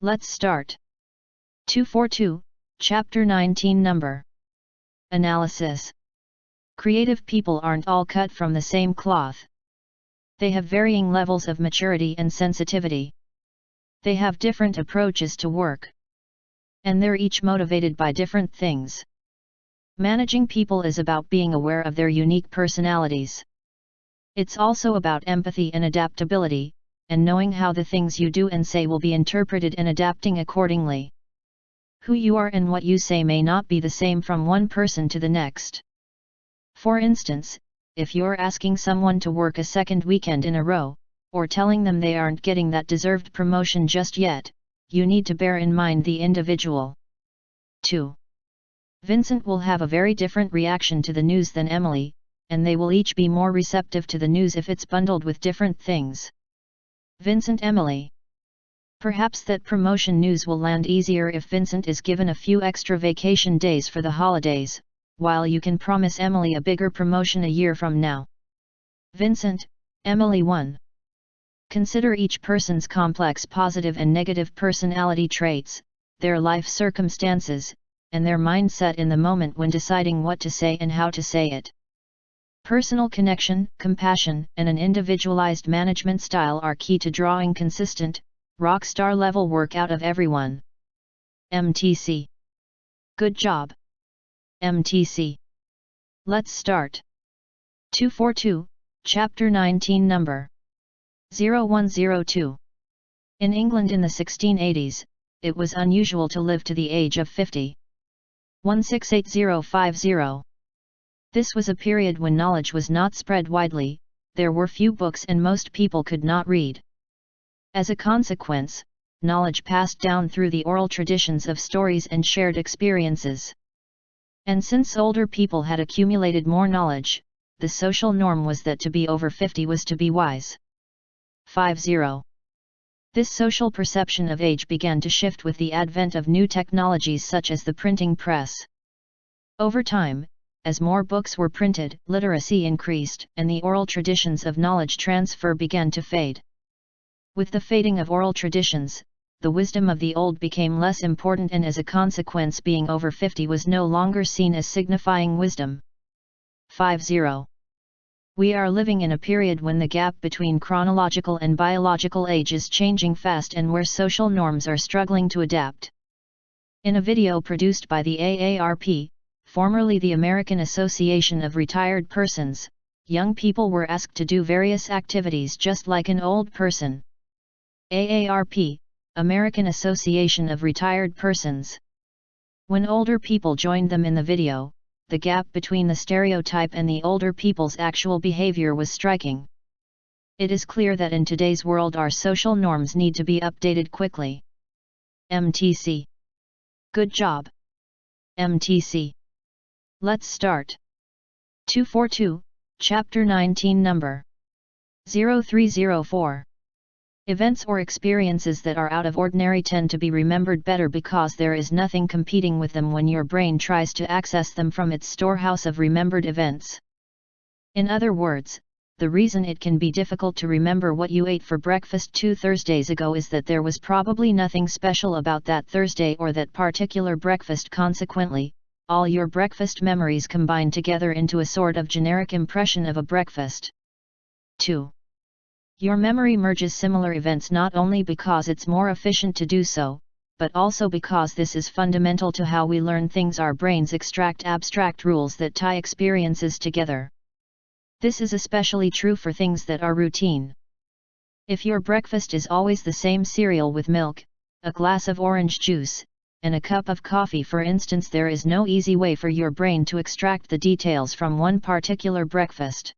Let's start. 242, Chapter 19 Number. Analysis. Creative people aren't all cut from the same cloth. They have varying levels of maturity and sensitivity. They have different approaches to work. And they're each motivated by different things. Managing people is about being aware of their unique personalities. It's also about empathy and adaptability, and knowing how the things you do and say will be interpreted and adapting accordingly. Who you are and what you say may not be the same from one person to the next. For instance, if you're asking someone to work a second weekend in a row, or telling them they aren't getting that deserved promotion just yet, you need to bear in mind the individual. 2. Vincent will have a very different reaction to the news than Emily, and they will each be more receptive to the news if it's bundled with different things. Vincent, Emily. Perhaps that promotion news will land easier if Vincent is given a few extra vacation days for the holidays, while you can promise Emily a bigger promotion a year from now. Vincent, Emily 1. Consider each person's complex positive and negative personality traits, their life circumstances, and their mindset in the moment when deciding what to say and how to say it. Personal connection, compassion, and an individualized management style are key to drawing consistent, rock-star level work out of everyone. MTC. Good job. MTC. Let's start. 242, Chapter 19 Number. 0102. In England in the 1680s, it was unusual to live to the age of 50. 168050. This was a period when knowledge was not spread widely, there were few books and most people could not read. As a consequence, knowledge passed down through the oral traditions of stories and shared experiences. And since older people had accumulated more knowledge, the social norm was that to be over 50 was to be wise. 50. This social perception of age began to shift with the advent of new technologies such as the printing press. Over time, as more books were printed, literacy increased, and the oral traditions of knowledge transfer began to fade. With the fading of oral traditions, the wisdom of the old became less important, and as a consequence being over 50 was no longer seen as signifying wisdom. 50. We are living in a period when the gap between chronological and biological age is changing fast and where social norms are struggling to adapt. In a video produced by the AARP, formerly the American Association of Retired Persons, young people were asked to do various activities just like an old person. AARP, American Association of Retired Persons. When older people joined them in the video, the gap between the stereotype and the older people's actual behavior was striking. It is clear that in today's world our social norms need to be updated quickly. MTC. Good job. MTC. Let's start. 242, Chapter 19 Number. 0304. Events or experiences that are out of ordinary tend to be remembered better because there is nothing competing with them when your brain tries to access them from its storehouse of remembered events. In other words, the reason it can be difficult to remember what you ate for breakfast 2 Thursdays ago is that there was probably nothing special about that Thursday or that particular breakfast. Consequently, all your breakfast memories combine together into a sort of generic impression of a breakfast. 2. Your memory merges similar events not only because it's more efficient to do so, but also because this is fundamental to how we learn things. Our brains extract abstract rules that tie experiences together. This is especially true for things that are routine. If your breakfast is always the same cereal with milk, a glass of orange juice, and a cup of coffee for instance, there is no easy way for your brain to extract the details from one particular breakfast.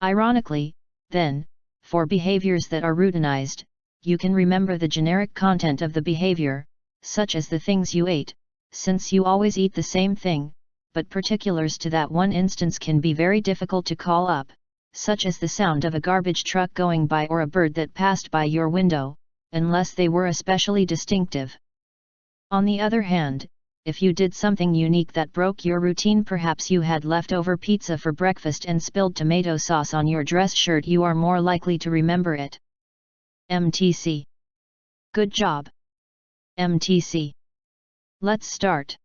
Ironically, then, for behaviors that are routinized, you can remember the generic content of the behavior, such as the things you ate, since you always eat the same thing, but particulars to that one instance can be very difficult to call up, such as the sound of a garbage truck going by or a bird that passed by your window, unless they were especially distinctive. On the other hand, if you did something unique that broke your routine, perhaps you had leftover pizza for breakfast and spilled tomato sauce on your dress shirt, you are more likely to remember it. MTC. Good job. MTC. Let's start.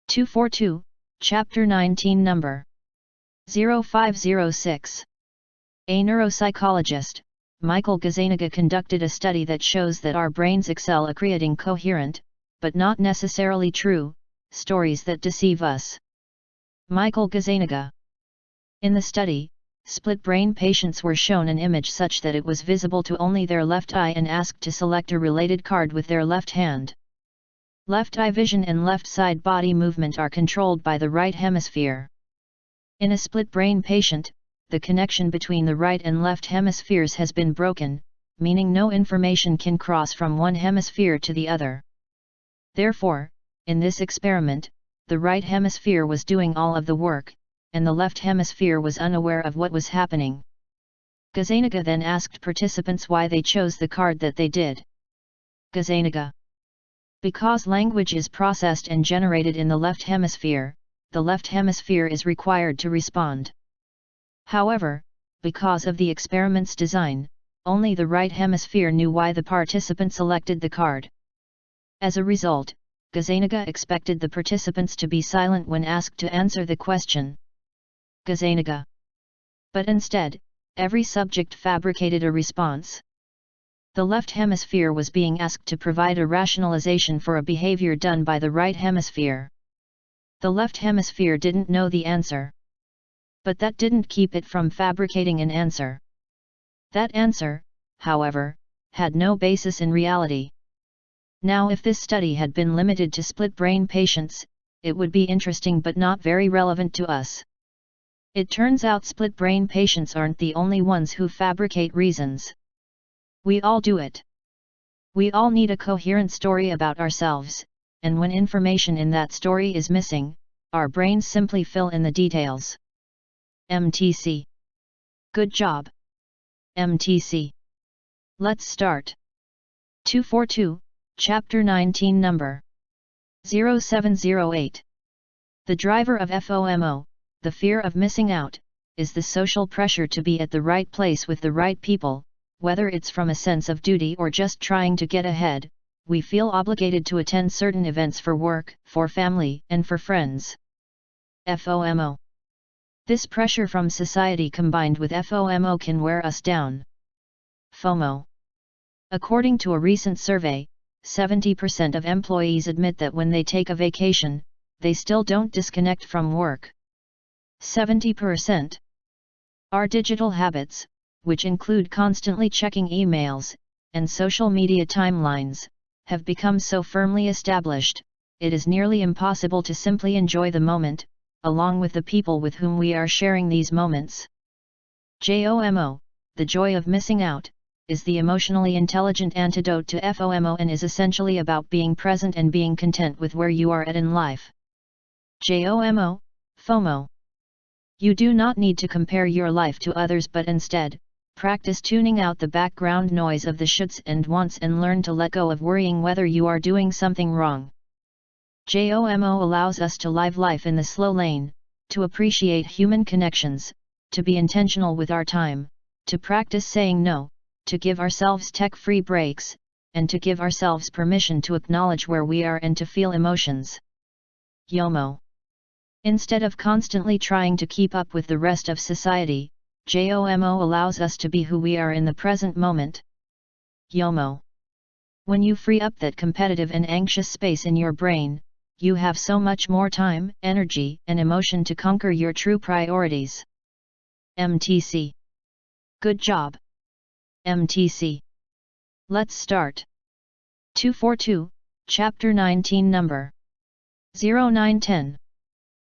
242, Chapter 19 Number 0506. A neuropsychologist, Michael Gazzaniga, conducted a study that shows that our brains excel at creating coherent, but not necessarily true, stories that deceive us. Michael Gazzaniga. In the study, split-brain patients were shown an image such that it was visible to only their left eye and asked to select a related card with their left hand. Left eye vision and left side body movement are controlled by the right hemisphere. In a split-brain patient, the connection between the right and left hemispheres has been broken, meaning no information can cross from one hemisphere to the other. Therefore, in this experiment, the right hemisphere was doing all of the work, and the left hemisphere was unaware of what was happening. Gazzaniga then asked participants why they chose the card that they did. Gazzaniga. Because language is processed and generated in the left hemisphere, the left hemisphere is required to respond. However, because of the experiment's design, only the right hemisphere knew why the participant selected the card. As a result, Gazzaniga expected the participants to be silent when asked to answer the question. Gazzaniga. But instead, every subject fabricated a response. The left hemisphere was being asked to provide a rationalization for a behavior done by the right hemisphere. The left hemisphere didn't know the answer. But that didn't keep it from fabricating an answer. That answer, however, had no basis in reality. Now, if this study had been limited to split-brain patients, it would be interesting but not very relevant to us. It turns out split-brain patients aren't the only ones who fabricate reasons. We all do it. We all need a coherent story about ourselves, and when information in that story is missing, our brains simply fill in the details. MTC. Good job. MTC. Let's start. 242, Chapter 19 Number 0708. The driver of FOMO, the fear of missing out, is the social pressure to be at the right place with the right people. Whether it's from a sense of duty or just trying to get ahead, we feel obligated to attend certain events for work, for family, and for friends. FOMO. This pressure from society combined with FOMO can wear us down. FOMO. According to a recent survey, 70% of employees admit that when they take a vacation, they still don't disconnect from work. 70%. Our digital habits, which include constantly checking emails and social media timelines, have become so firmly established, it is nearly impossible to simply enjoy the moment, along with the people with whom we are sharing these moments. JOMO, the joy of missing out, is the emotionally intelligent antidote to FOMO and is essentially about being present and being content with where you are at in life. JOMO, FOMO. You do not need to compare your life to others, but instead, practice tuning out the background noise of the shoulds and wants and learn to let go of worrying whether you are doing something wrong. JOMO allows us to live life in the slow lane, to appreciate human connections, to be intentional with our time, to practice saying no, to give ourselves tech-free breaks, and to give ourselves permission to acknowledge where we are and to feel emotions. YOMO. Instead of constantly trying to keep up with the rest of society, JOMO allows us to be who we are in the present moment. YOMO. When you free up that competitive and anxious space in your brain, you have so much more time, energy, and emotion to conquer your true priorities. MTC. Good job. MTC. Let's start. 242, Chapter 19 Number 0910.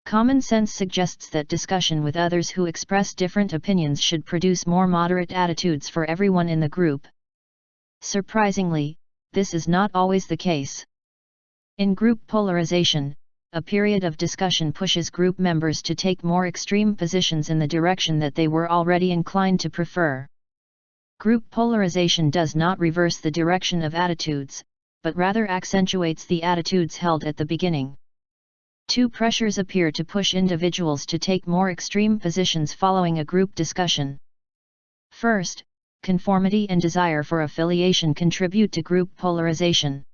Common sense suggests that discussion with others who express different opinions should produce more moderate attitudes for everyone in the group. Surprisingly, this is not always the case. In group polarization, a period of discussion pushes group members to take more extreme positions in the direction that they were already inclined to prefer. Group polarization does not reverse the direction of attitudes, but rather accentuates the attitudes held at the beginning. Two pressures appear to push individuals to take more extreme positions following a group discussion. First, conformity and desire for affiliation contribute to group polarization.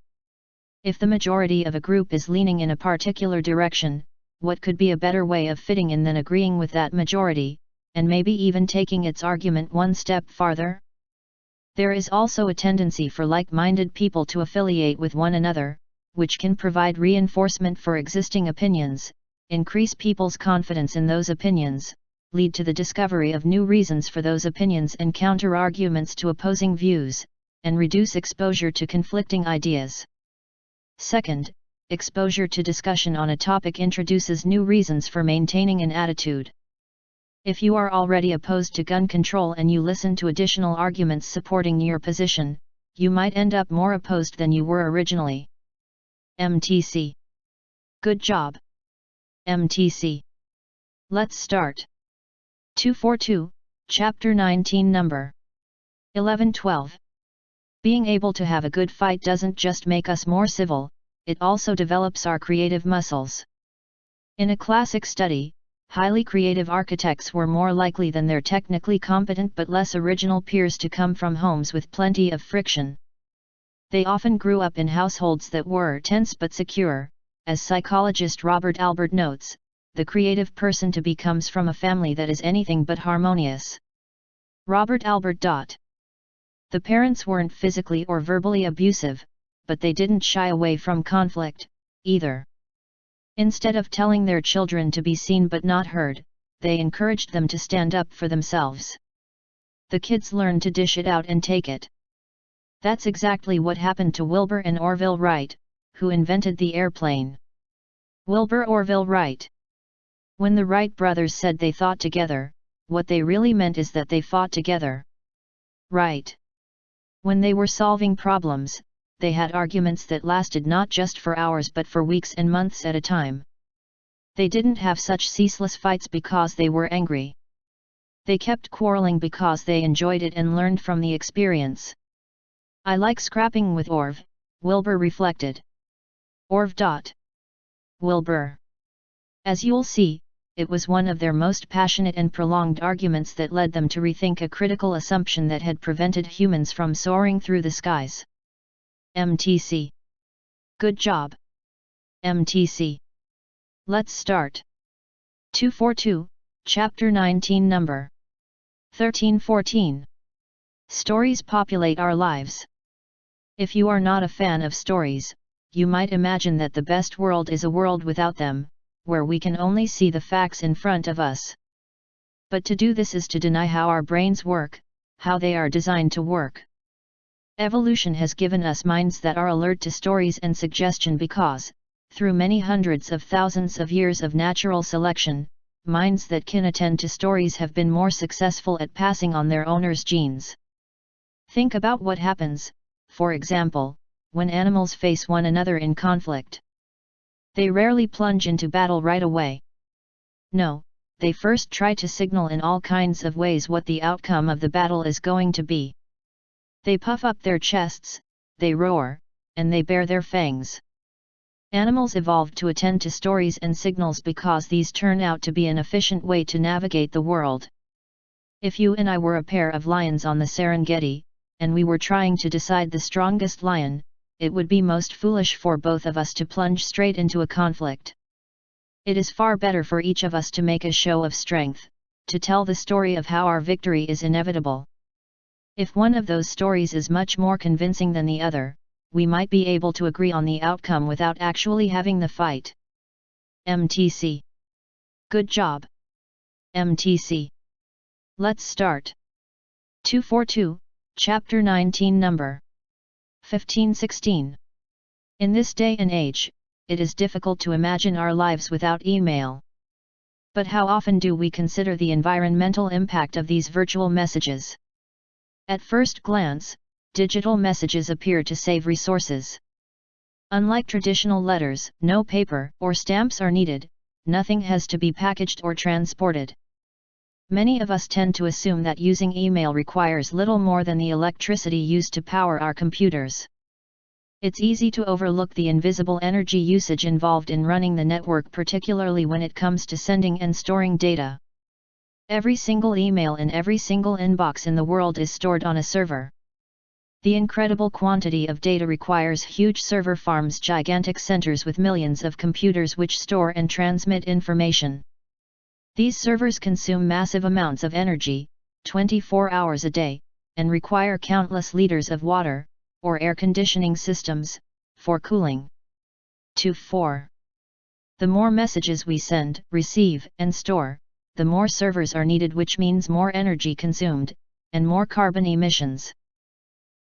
If the majority of a group is leaning in a particular direction, what could be a better way of fitting in than agreeing with that majority, and maybe even taking its argument one step farther? There is also a tendency for like-minded people to affiliate with one another, which can provide reinforcement for existing opinions, increase people's confidence in those opinions, lead to the discovery of new reasons for those opinions and counter-arguments to opposing views, and reduce exposure to conflicting ideas. Second, exposure to discussion on a topic introduces new reasons for maintaining an attitude. If you are already opposed to gun control and you listen to additional arguments supporting your position, you might end up more opposed than you were originally. MTC. Good job. MTC. Let's start. 242, Chapter 19, Number 11-12. Being able to have a good fight doesn't just make us more civil, it also develops our creative muscles. In a classic study, highly creative architects were more likely than their technically competent but less original peers to come from homes with plenty of friction. They often grew up in households that were tense but secure. As psychologist Robert Albert notes, the creative person to be comes from a family that is anything but harmonious. Robert Albert. The parents weren't physically or verbally abusive, but they didn't shy away from conflict, either. Instead of telling their children to be seen but not heard, they encouraged them to stand up for themselves. The kids learned to dish it out and take it. That's exactly what happened to Wilbur and Orville Wright, who invented the airplane. Wilbur Orville Wright. When the Wright brothers said they thought together, what they really meant is that they fought together. Right. When they were solving problems, they had arguments that lasted not just for hours but for weeks and months at a time. They didn't have such ceaseless fights because they were angry. They kept quarreling because they enjoyed it and learned from the experience. I like scrapping with Orv, Wilbur reflected. Orv. Wilbur. As you'll see, it was one of their most passionate and prolonged arguments that led them to rethink a critical assumption that had prevented humans from soaring through the skies. MTC. Good job. MTC. Let's start. 242, Chapter 19, Number 13-14. Stories populate our lives. If you are not a fan of stories, you might imagine that the best world is a world without them, where we can only see the facts in front of us. But to do this is to deny how our brains work, how they are designed to work. Evolution has given us minds that are alert to stories and suggestion because, through many hundreds of thousands of years of natural selection, minds that can attend to stories have been more successful at passing on their owners' genes. Think about what happens, for example, when animals face one another in conflict. They rarely plunge into battle right away. No, they first try to signal in all kinds of ways what the outcome of the battle is going to be. They puff up their chests, they roar, and they bare their fangs. Animals evolved to attend to stories and signals because these turn out to be an efficient way to navigate the world. If you and I were a pair of lions on the Serengeti, and we were trying to decide the strongest lion, it would be most foolish for both of us to plunge straight into a conflict. It is far better for each of us to make a show of strength, to tell the story of how our victory is inevitable. If one of those stories is much more convincing than the other, we might be able to agree on the outcome without actually having the fight. MTC. Good job. MTC. Let's start. 242, Chapter 19, Number 15-16. In this day and age, it is difficult to imagine our lives without email. But how often do we consider the environmental impact of these virtual messages? At first glance, digital messages appear to save resources. Unlike traditional letters, no paper or stamps are needed, nothing has to be packaged or transported. Many of us tend to assume that using email requires little more than the electricity used to power our computers. It's easy to overlook the invisible energy usage involved in running the network, particularly when it comes to sending and storing data. Every single email in every single inbox in the world is stored on a server. The incredible quantity of data requires huge server farms, gigantic centers with millions of computers which store and transmit information. These servers consume massive amounts of energy, 24 hours a day, and require countless liters of water, or air conditioning systems, for cooling. 4. The more messages we send, receive, and store, the more servers are needed, which means more energy consumed, and more carbon emissions.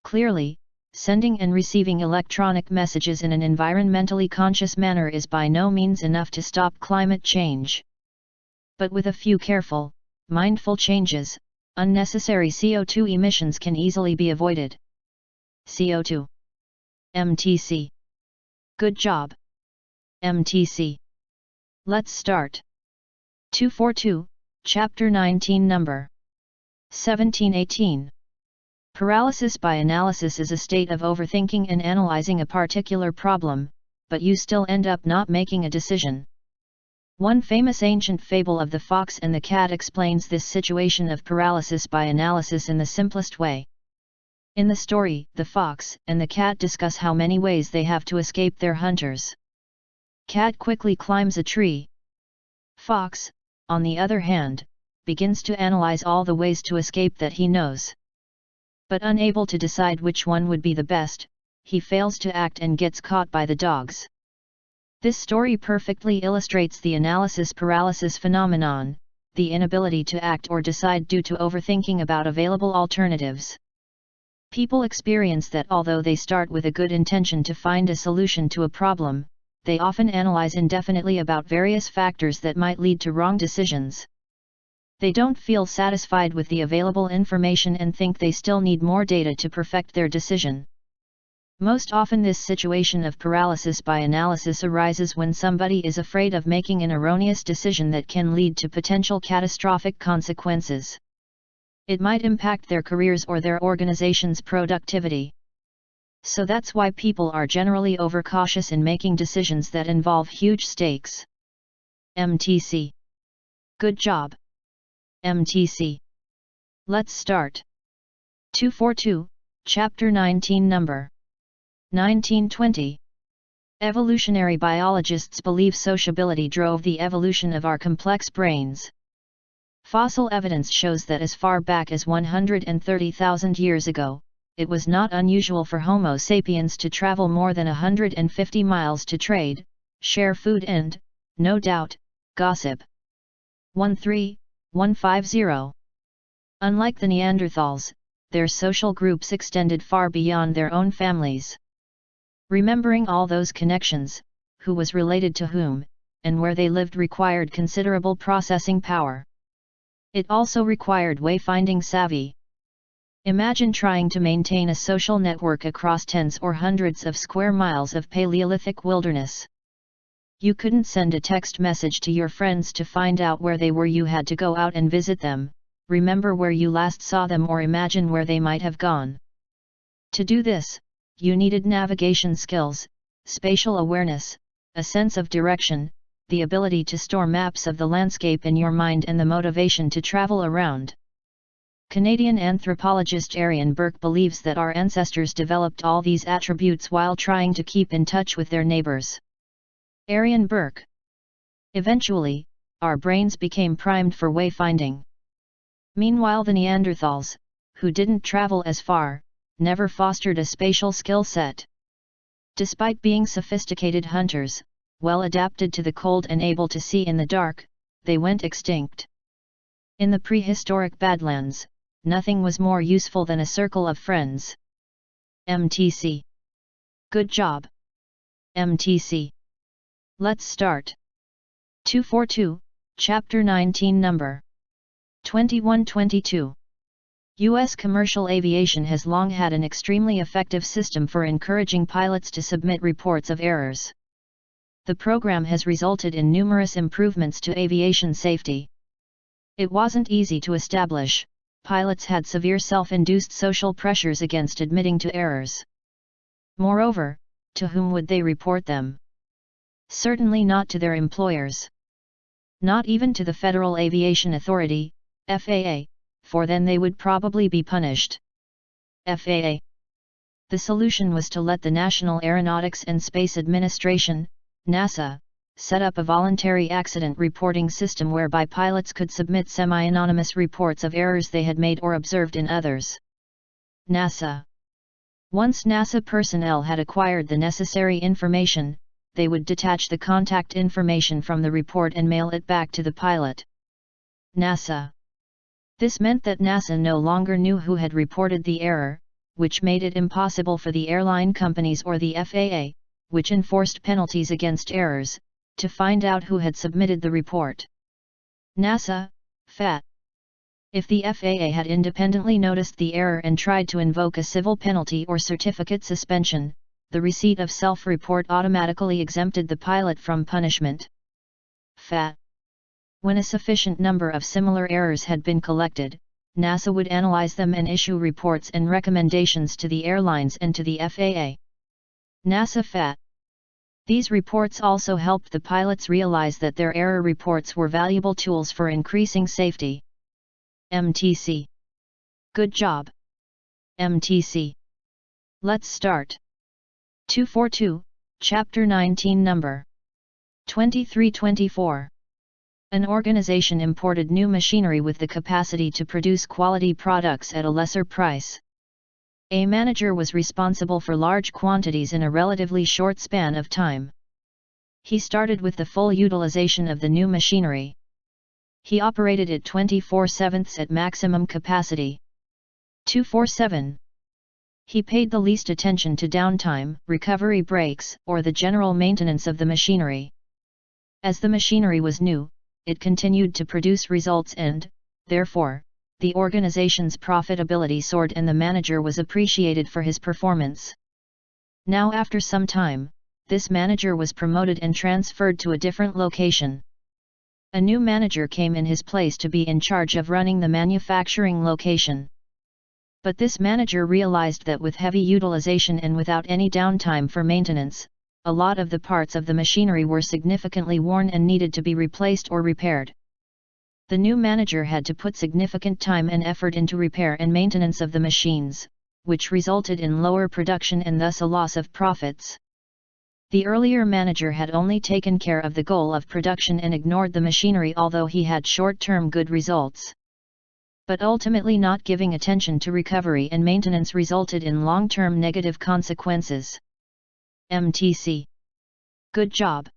Clearly, sending and receiving electronic messages in an environmentally conscious manner is by no means enough to stop climate change. But with a few careful, mindful changes, unnecessary CO2 emissions can easily be avoided. CO2. MTC. Good job. MTC. Let's start. 242, Chapter 19, Number 1718. Paralysis by analysis is a state of overthinking and analyzing a particular problem, but you still end up not making a decision. One famous ancient fable of the fox and the cat explains this situation of paralysis by analysis in the simplest way. In the story, the fox and the cat discuss how many ways they have to escape their hunters. Cat quickly climbs a tree. Fox, on the other hand, begins to analyze all the ways to escape that he knows. But unable to decide which one would be the best, he fails to act and gets caught by the dogs. This story perfectly illustrates the analysis paralysis phenomenon, the inability to act or decide due to overthinking about available alternatives. People experience that although they start with a good intention to find a solution to a problem, they often analyze indefinitely about various factors that might lead to wrong decisions. They don't feel satisfied with the available information and think they still need more data to perfect their decision. Most often this situation of paralysis by analysis arises when somebody is afraid of making an erroneous decision that can lead to potential catastrophic consequences. It might impact their careers or their organization's productivity. So that's why people are generally overcautious in making decisions that involve huge stakes. MTC. Good job. MTC. Let's start. 242, Chapter 19, Number 1920. Evolutionary biologists believe sociability drove the evolution of our complex brains. Fossil evidence shows that as far back as 130,000 years ago, it was not unusual for Homo sapiens to travel more than 150 miles to trade, share food and, no doubt, gossip. 13150. Unlike the Neanderthals, their social groups extended far beyond their own families. Remembering all those connections, who was related to whom, and where they lived required considerable processing power. It also required wayfinding savvy. Imagine trying to maintain a social network across tens or hundreds of square miles of Paleolithic wilderness. You couldn't send a text message to your friends to find out where they were. You had to go out and visit them, remember where you last saw them, or imagine where they might have gone. To do this, you needed navigation skills, spatial awareness, a sense of direction, the ability to store maps of the landscape in your mind, and the motivation to travel around. Canadian anthropologist Arian Burke believes that our ancestors developed all these attributes while trying to keep in touch with their neighbors. Arian Burke. Eventually, our brains became primed for wayfinding. Meanwhile, the Neanderthals, who didn't travel as far, never fostered a spatial skill set. Despite being sophisticated hunters, well adapted to the cold and able to see in the dark, they went extinct. In the prehistoric Badlands, nothing was more useful than a circle of friends. MTC. Good job. MTC. Let's start. 242, Chapter 19, Number 2122. U.S. commercial aviation has long had an extremely effective system for encouraging pilots to submit reports of errors. The program has resulted in numerous improvements to aviation safety. It wasn't easy to establish. Pilots had severe self-induced social pressures against admitting to errors. Moreover, to whom would they report them? Certainly not to their employers. Not even to the Federal Aviation Authority, FAA, for then they would probably be punished. FAA. The solution was to let the National Aeronautics and Space Administration, NASA, set up a voluntary accident reporting system whereby pilots could submit semi-anonymous reports of errors they had made or observed in others. NASA. Once NASA personnel had acquired the necessary information, they would detach the contact information from the report and mail it back to the pilot. NASA. This meant that NASA no longer knew who had reported the error, which made it impossible for the airline companies or the FAA, which enforced penalties against errors, to find out who had submitted the report. NASA, FAT. If the FAA had independently noticed the error and tried to invoke a civil penalty or certificate suspension, the receipt of self-report automatically exempted the pilot from punishment. FAT. When a sufficient number of similar errors had been collected, NASA would analyze them and issue reports and recommendations to the airlines and to the FAA. NASA FAT. These reports also helped the pilots realize that their error reports were valuable tools for increasing safety. MTC. Good job. MTC. Let's start. 242, Chapter 19 Number 2324. An organization imported new machinery with the capacity to produce quality products at a lesser price. A manager was responsible for large quantities in a relatively short span of time. He started with the full utilization of the new machinery. He operated it 24/7 at maximum capacity. 247. He paid the least attention to downtime, recovery breaks, or the general maintenance of the machinery. As the machinery was new, it continued to produce results and, therefore, the organization's profitability soared and the manager was appreciated for his performance. Now after some time, this manager was promoted and transferred to a different location. A new manager came in his place to be in charge of running the manufacturing location. But this manager realized that with heavy utilization and without any downtime for maintenance, a lot of the parts of the machinery were significantly worn and needed to be replaced or repaired. The new manager had to put significant time and effort into repair and maintenance of the machines, which resulted in lower production and thus a loss of profits. The earlier manager had only taken care of the goal of production and ignored the machinery, although he had short-term good results. But ultimately not giving attention to recovery and maintenance resulted in long-term negative consequences. MTC. Good job.